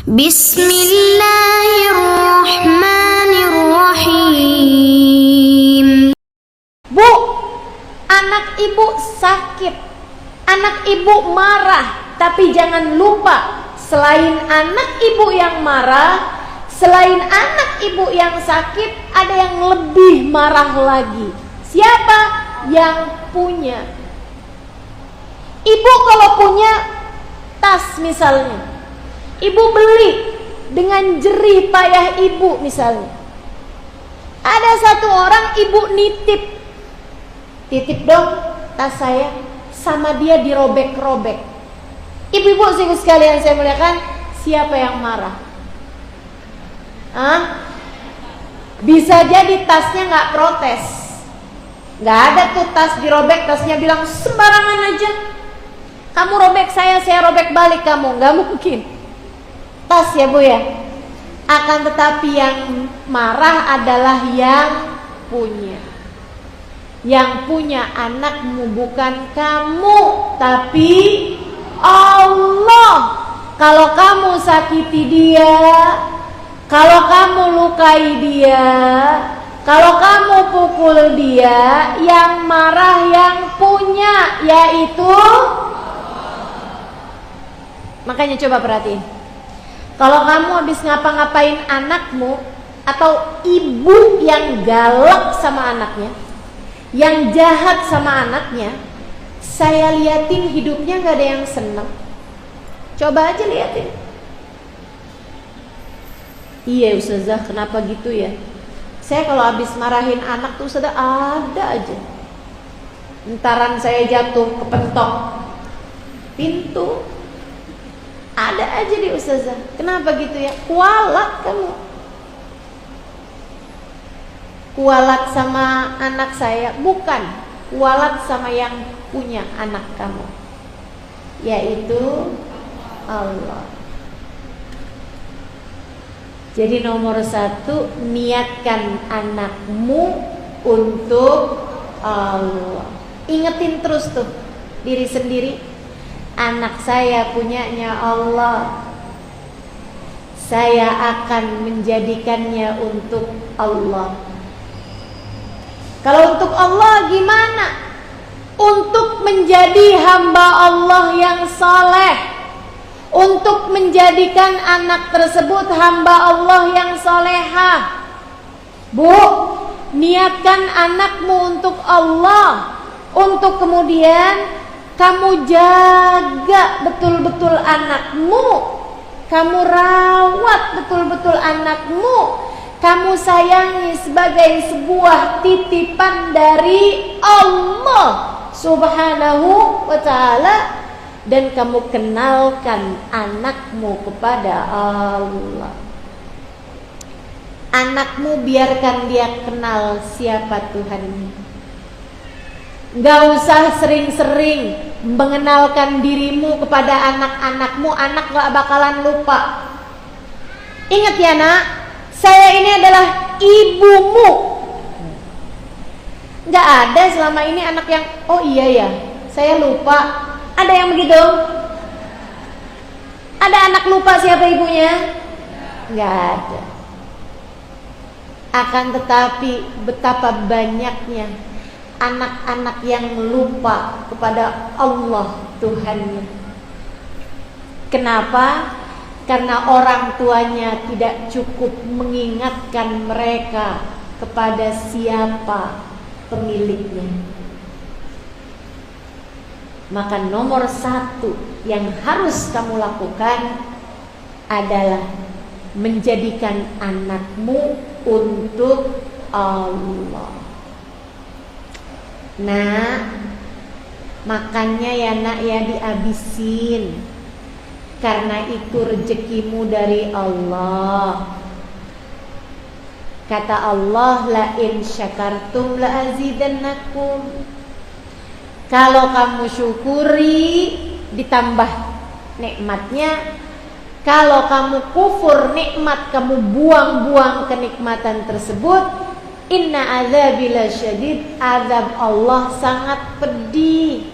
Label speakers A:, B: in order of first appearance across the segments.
A: Bismillahirrahmanirrahim.
B: Bu, anak ibu sakit, anak ibu marah, tapi jangan lupa selain anak ibu yang marah, selain anak ibu yang sakit, ada yang lebih marah lagi. Siapa? Yang punya. Ibu kalau punya tas misalnya, ibu beli dengan jerih payah ibu misalnya. Ada satu orang ibu titip dong tas saya, sama dia dirobek-robek. Ibu-ibu sekalian saya muliakan, siapa yang marah? Bisa jadi tasnya nggak protes, nggak ada tuh tas dirobek, tasnya bilang sembarangan aja, kamu robek saya robek balik kamu, nggak mungkin. Tas ya bu ya. Akan tetapi yang marah adalah yang punya. Yang punya anakmu bukan kamu, tapi Allah. Kalau kamu sakiti dia, kalau kamu lukai dia, kalau kamu pukul dia, yang marah yang punya, yaitu. Makanya coba perhatiin, kalau kamu habis ngapa-ngapain anakmu, atau ibu yang galak sama anaknya, yang jahat sama anaknya, saya liatin hidupnya gak ada yang senang. Coba aja liatin. Iya Ustazah, kenapa gitu ya? Saya kalau habis marahin anak tuh Ustazah ada aja, entaran saya jatuh kepentok pintu, ada aja di Ustazah. Kenapa gitu ya? Kualat kamu. Kualat sama anak saya, bukan kualat sama yang punya anak kamu, yaitu Allah. Jadi nomor satu, niatkan anakmu untuk Allah. Ingetin terus tuh diri sendiri, anak saya punyanya Allah, saya akan menjadikannya untuk Allah. Kalau untuk Allah gimana? Untuk menjadi hamba Allah yang saleh, untuk menjadikan anak tersebut hamba Allah yang salehah. Bu, niatkan anakmu untuk Allah, untuk kemudian kamu jaga betul-betul anakmu, kamu rawat betul-betul anakmu, kamu sayangi sebagai sebuah titipan dari Allah Subhanahu wa ta'ala, dan kamu kenalkan anakmu kepada Allah. Anakmu biarkan dia kenal siapa Tuhannya. Gak usah sering-sering mengenalkan dirimu kepada anak-anakmu, anak gak bakalan lupa. Ingat ya nak, saya ini adalah ibumu. Gak ada selama ini anak yang, oh iya ya, saya lupa. Ada yang begitu? Ada anak lupa siapa ibunya? Gak ada. Akan tetapi betapa banyaknya anak-anak yang lupa kepada Allah Tuhannya. Kenapa? Karena orang tuanya tidak cukup mengingatkan mereka kepada siapa pemiliknya. Maka nomor satu yang harus kamu lakukan adalah menjadikan anakmu untuk Allah. Nah, makannya ya nak ya dihabisin, karena itu rezekimu dari Allah. Kata Allah, la in syakartum la azidannakum. Kalau kamu syukuri ditambah nikmatnya. Kalau kamu kufur nikmat, kamu buang-buang kenikmatan tersebut, inna azabi lasyadid, azab Allah sangat pedih.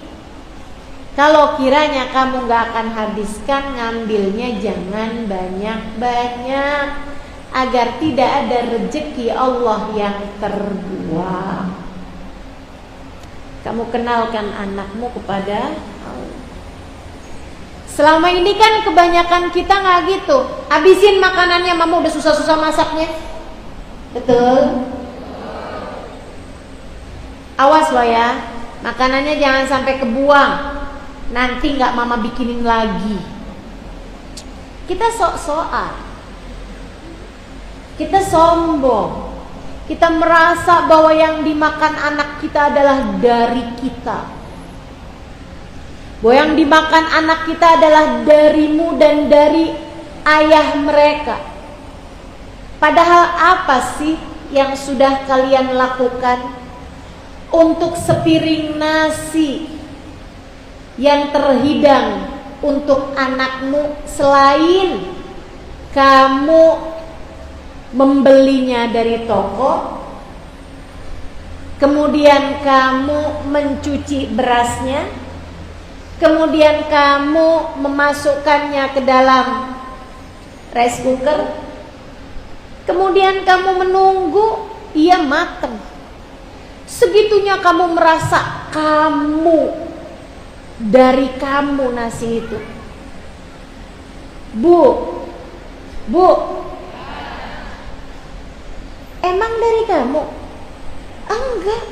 B: Kalau kiranya kamu gak akan habiskan, ngambilnya jangan banyak-banyak, agar tidak ada rezeki Allah yang terbuang. Kamu kenalkan anakmu kepada Allah. Selama ini kan kebanyakan kita gak gitu. Habisin makanannya, mama udah susah-susah masaknya. Betul? Awas loh ya, makanannya jangan sampai kebuang. Nanti gak mama bikinin lagi. Kita sok-sokan, kita sombong, kita merasa bahwa yang dimakan anak kita adalah dari kita, bahwa yang dimakan anak kita adalah darimu dan dari ayah mereka. Padahal apa sih yang sudah kalian lakukan untuk sepiring nasi yang terhidang untuk anakmu, selain kamu membelinya dari toko, kemudian kamu mencuci berasnya, kemudian kamu memasukkannya ke dalam rice cooker, kemudian kamu menunggu ia matang. Segitunya kamu merasa dari kamu nasi itu. Bu, emang dari kamu? Enggak.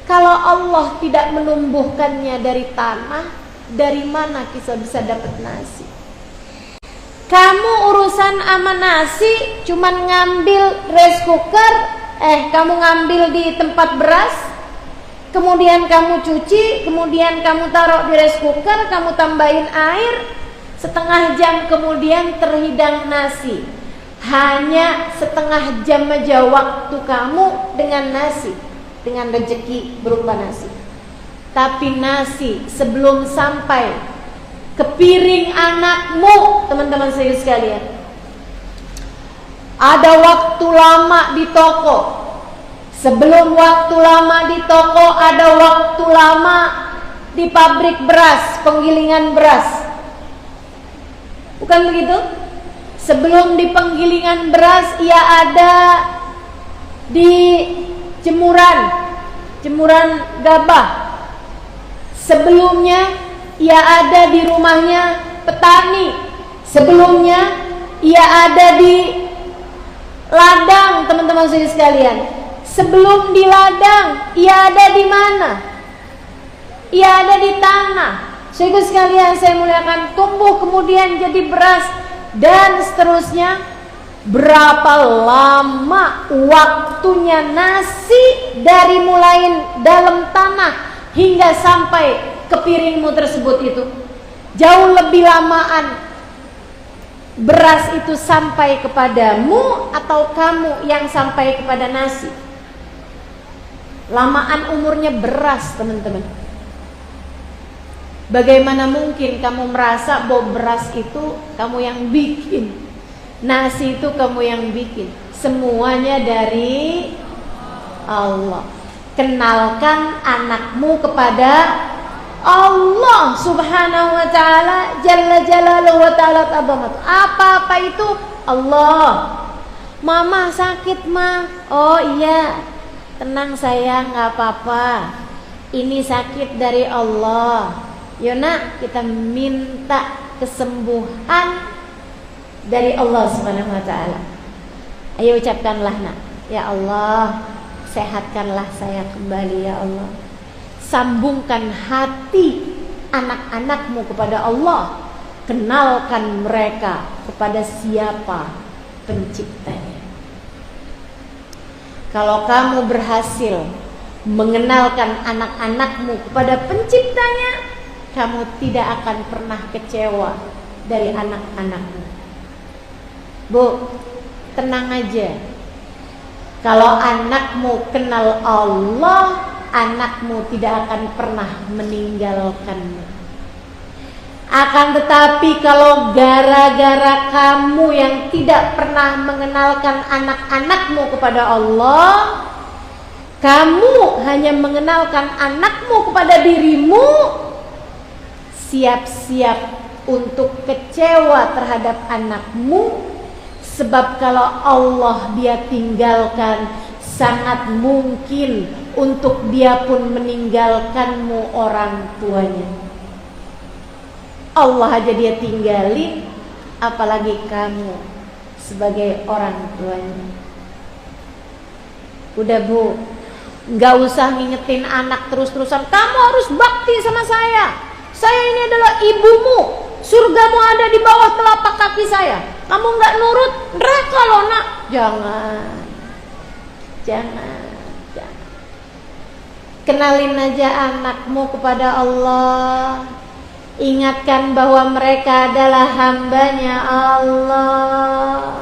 B: Kalau Allah tidak menumbuhkannya dari tanah, dari mana kita bisa dapat nasi? Kamu urusan sama nasi cuman ngambil rice cooker, kamu ngambil di tempat beras, kemudian kamu cuci, kemudian kamu taruh di rice cooker, kamu tambahin air, setengah jam kemudian terhidang nasi. Hanya setengah jam aja waktu kamu dengan nasi, dengan rezeki berupa nasi. Tapi nasi sebelum sampai ke piring anakmu, teman-teman saya sekalian, ada waktu lama di toko. Sebelum waktu lama di toko, ada waktu lama di pabrik beras, penggilingan beras. Bukan begitu? Sebelum di penggilingan beras, ia ada di jemuran gabah. Sebelumnya ia ada di rumahnya petani. Sebelumnya ia ada di ladang, teman-teman saya sekalian. Sebelum di ladang, ia ada di mana? Ia ada di tanah. Saudara sekalian saya muliakan, tumbuh kemudian jadi beras dan seterusnya. Berapa lama waktunya nasi dari mulai dalam tanah hingga sampai ke piringmu tersebut itu? Jauh lebih lamaan beras itu sampai kepadamu atau kamu yang sampai kepada nasi? Lamaan umurnya beras, teman-teman. Bagaimana mungkin kamu merasa bahwa beras itu kamu yang bikin, nasi itu kamu yang bikin? Semuanya dari Allah. Kenalkan anakmu kepada Allah Subhanahu wa ta'ala, Jalla Jalaluhu wa ta'ala azamatu. Apa-apa itu Allah. Mama sakit, Ma. Oh iya, tenang sayang, gak apa-apa. Ini sakit dari Allah. Yo nak, kita minta kesembuhan dari Allah Subhanahu wa ta'ala. Ayo ucapkanlah nak, ya Allah, sehatkanlah saya kembali ya Allah. Sambungkan hati anak-anakmu kepada Allah. Kenalkan mereka kepada siapa penciptanya. Kalau kamu berhasil mengenalkan anak-anakmu kepada penciptanya, kamu tidak akan pernah kecewa dari anak-anakmu. Bu, tenang aja. Kalau anakmu kenal Allah, anakmu tidak akan pernah meninggalkanmu. Akan tetapi kalau gara-gara kamu yang tidak pernah mengenalkan anak-anakmu kepada Allah, kamu hanya mengenalkan anakmu kepada dirimu, siap-siap untuk kecewa terhadap anakmu, sebab kalau Allah dia tinggalkan, sangat mungkin untuk dia pun meninggalkanmu orang tuanya. Allah aja dia tinggalin, apalagi kamu sebagai orang tuanya. Udah Bu, gak usah ngingetin anak terus-terusan, kamu harus bakti sama saya ini adalah ibumu, surgamu ada di bawah telapak kaki saya, kamu gak nurut, neraka loh nak. Jangan. Kenalin aja anakmu kepada Allah, ingatkan bahwa mereka adalah hambanya Allah.